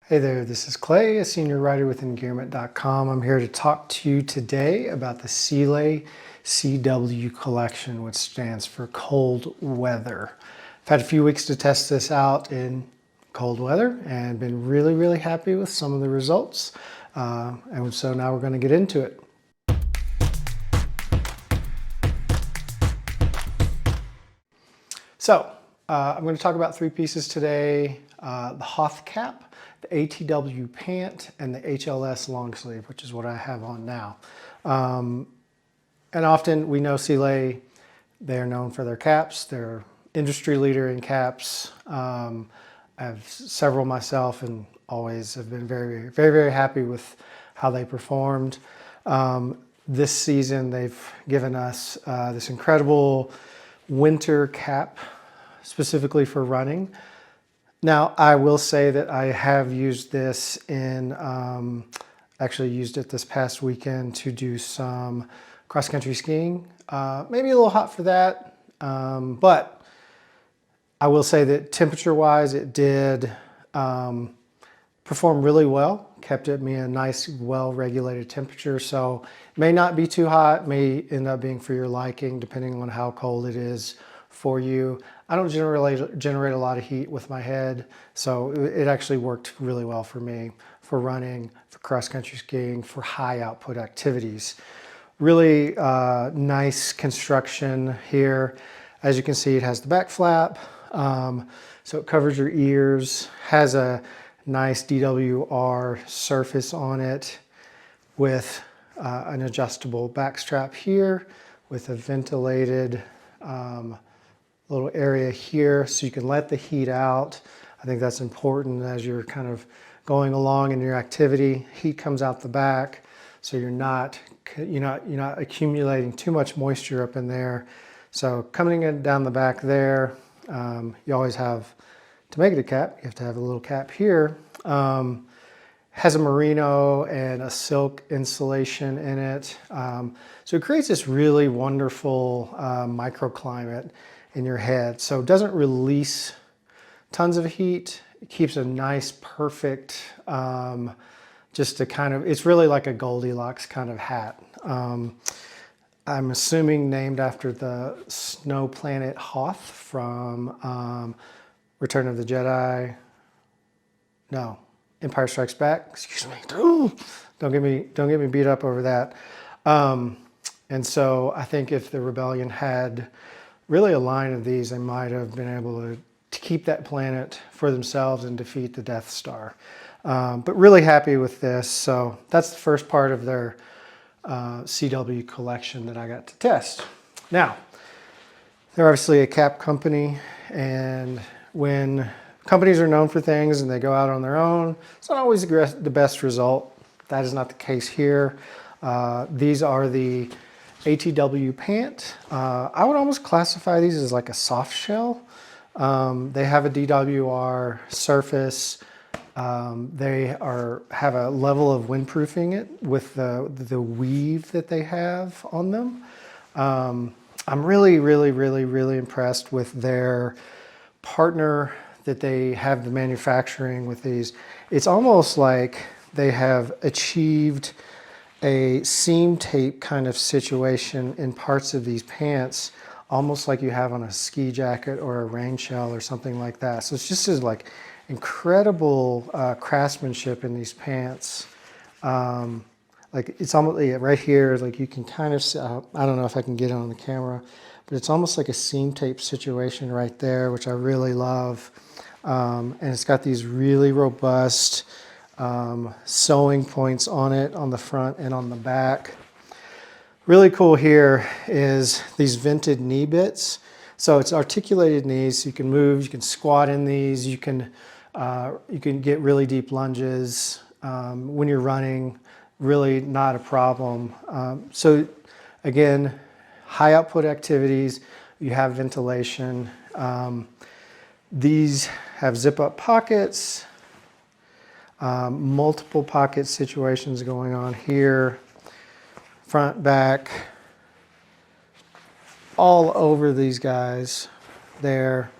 Hey there, this is Clay, a senior writer with Engearment.com. I'm here to talk to you today about the Ciele CW collection, which stands for cold weather. I've had a few weeks to test this out in cold weather and been really happy with some of the results. And so now we're going to get into it. So I'm going to talk about three pieces today: the Hoth cap, the ATW pant, and the HLS long sleeve, which is what I have on now. And often we know Ciele, they're known for their caps. They're industry leader in caps. I have several myself and always have been very happy with how they performed. This season, they've given us this incredible winter cap specifically for running. Now, I will say that I have used this in, actually used it this past weekend to do some cross-country skiing. Maybe a little hot for that, but I will say that temperature-wise, it did perform really well. Kept me a nice, well-regulated temperature, so it may not be too hot, may end up being for your liking, depending on how cold it is for you. I don't generate a lot of heat with my head, so it actually worked really well for me for running, for cross-country skiing, for high output activities. Really nice construction here. As you can see, it has the back flap, so it covers your ears, has a nice DWR surface on it with an adjustable back strap here with a ventilated little area here so you can let the heat out. I think that's important as you're kind of going along in your activity. Heat comes out the back, so you're not accumulating too much moisture up in there. So coming in down the back there, you always have, to make it a cap, you have to have a little cap here. Has a merino and a silk insulation in it. So it creates this really wonderful microclimate in your head. So it doesn't release tons of heat. It keeps a nice, perfect, just to kind of, it's really like a Goldilocks kind of hat. I'm assuming named after the snow planet Hoth from Return of the Jedi. No, Empire Strikes Back. Excuse me. Ooh, don't get me beat up over that. And so I think if the rebellion had really a line of these, they might have been able to keep that planet for themselves and defeat the Death Star. But really happy with this. So that's the first part of their CW collection that I got to test. Now, they're obviously a cap company, and when companies are known for things and they go out on their own, it's not always the best result. That is not the case here. These are the ATW pant. I would almost classify these as like a soft shell. They have a DWR surface. They have a level of windproofing it with the weave that they have on them. I'm really impressed with their partner that they have the manufacturing with these. It's almost like they have achieved a seam tape kind of situation in parts of these pants, almost like you have on a ski jacket or a rain shell or something like that. So it's just this like incredible craftsmanship in these pants. Like it's almost right here, like you can kind of see, I don't know if I can get it on the camera, but it's almost like a seam tape situation right there, which I really love. And it's got these really robust sewing points on it, on the front and on the back. Really cool here is these vented knee bits. So it's articulated knees, so you can move, you can squat in these, you can get really deep lunges when you're running, really not a problem. So again, high output activities, you have ventilation. These have zip up pockets, multiple pocket situations going on here, front, back, all over these guys there.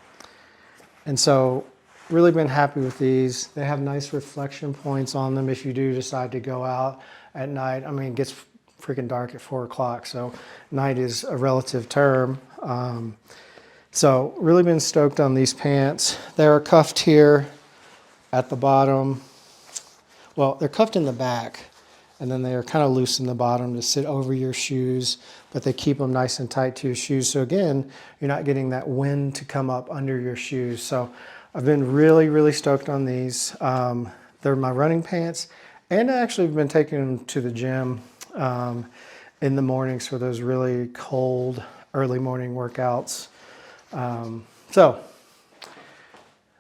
And so really been happy with these. They have nice reflection points on them if you do decide to go out at night. I mean, it gets freaking dark at 4 o'clock, so night is a relative term. So really been stoked on these pants. They're cuffed here at the bottom. Well, they're cuffed in the back, and then they are kind of loose in the bottom to sit over your shoes, but they keep them nice and tight to your shoes. So again, you're not getting that wind to come up under your shoes. So I've been really, really stoked on these. They're my running pants, and I actually have been taking them to the gym in the mornings for those really cold early morning workouts. So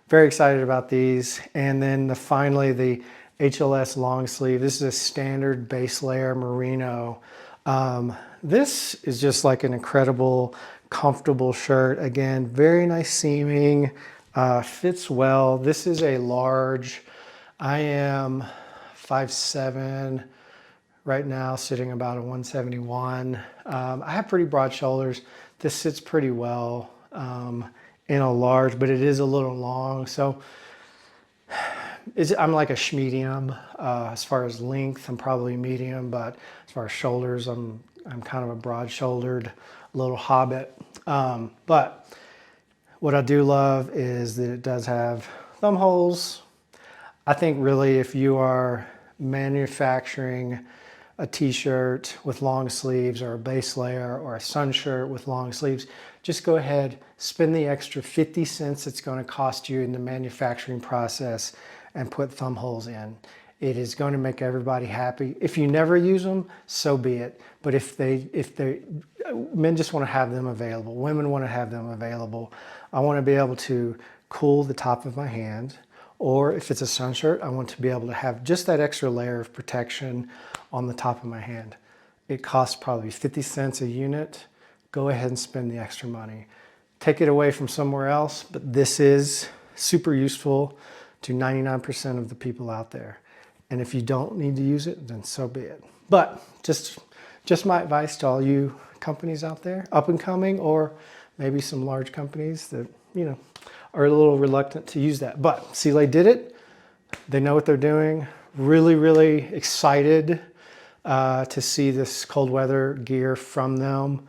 very excited about these. And then finally the HLS long sleeve. This is a standard base layer merino. This is just like an incredible, comfortable shirt. Again, very nice seaming, fits well. This is a large. I am 5'7", right now sitting about a 171. I have pretty broad shoulders. This sits pretty well in a large, but it is a little long. So I'm like a medium. As far as length, I'm probably medium, but as far as shoulders, I'm kind of a broad-shouldered little hobbit. But what I do love is that it does have thumb holes. I think really if you are manufacturing a t-shirt with long sleeves or a base layer or a sun shirt with long sleeves, just go ahead, spend the extra 50 cents it's going to cost you in the manufacturing process and put thumb holes in. It is going to make everybody happy. If you never use them, so be it. But men just want to have them available. Women want to have them available. I want to be able to cool the top of my hand, or if it's a sun shirt, I want to be able to have just that extra layer of protection on the top of my hand. It costs probably 50 cents a unit. Go ahead and spend the extra money. Take it away from somewhere else, but this is super useful to 99% of the people out there. And if you don't need to use it, then so be it. But just my advice to all you companies out there, up and coming, or maybe some large companies that, are a little reluctant to use that. But Ciele did it. They know what they're doing. Really, really excited to see this cold weather gear from them.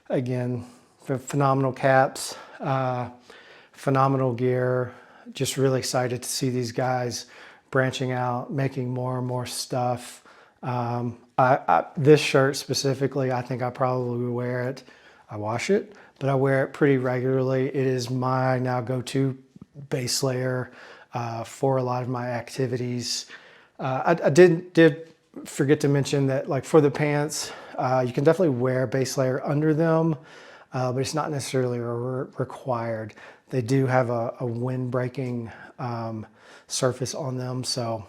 Again, phenomenal caps, phenomenal gear. Just really excited to see these guys branching out, making more and more stuff. This shirt specifically, I think I probably would wear it. I wash it, but I wear it pretty regularly. It is my now go-to base layer for a lot of my activities. I did forget to mention that, like for the pants, you can definitely wear base layer under them, but it's not necessarily required. They do have a wind-breaking surface on them, so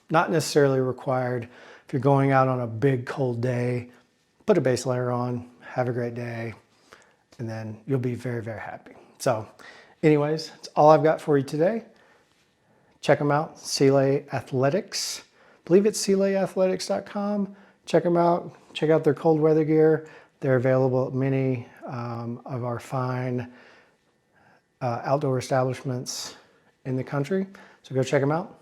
not necessarily required. If you're going out on a big cold day, put a base layer on, have a great day, and then you'll be very, very happy. So anyways, that's all I've got for you today. Check them out, Ciele Athletics. I believe it's cieleathletics.com. Check them out. Check out their cold weather gear. They're available at many of our fine outdoor establishments in the country. So go check them out.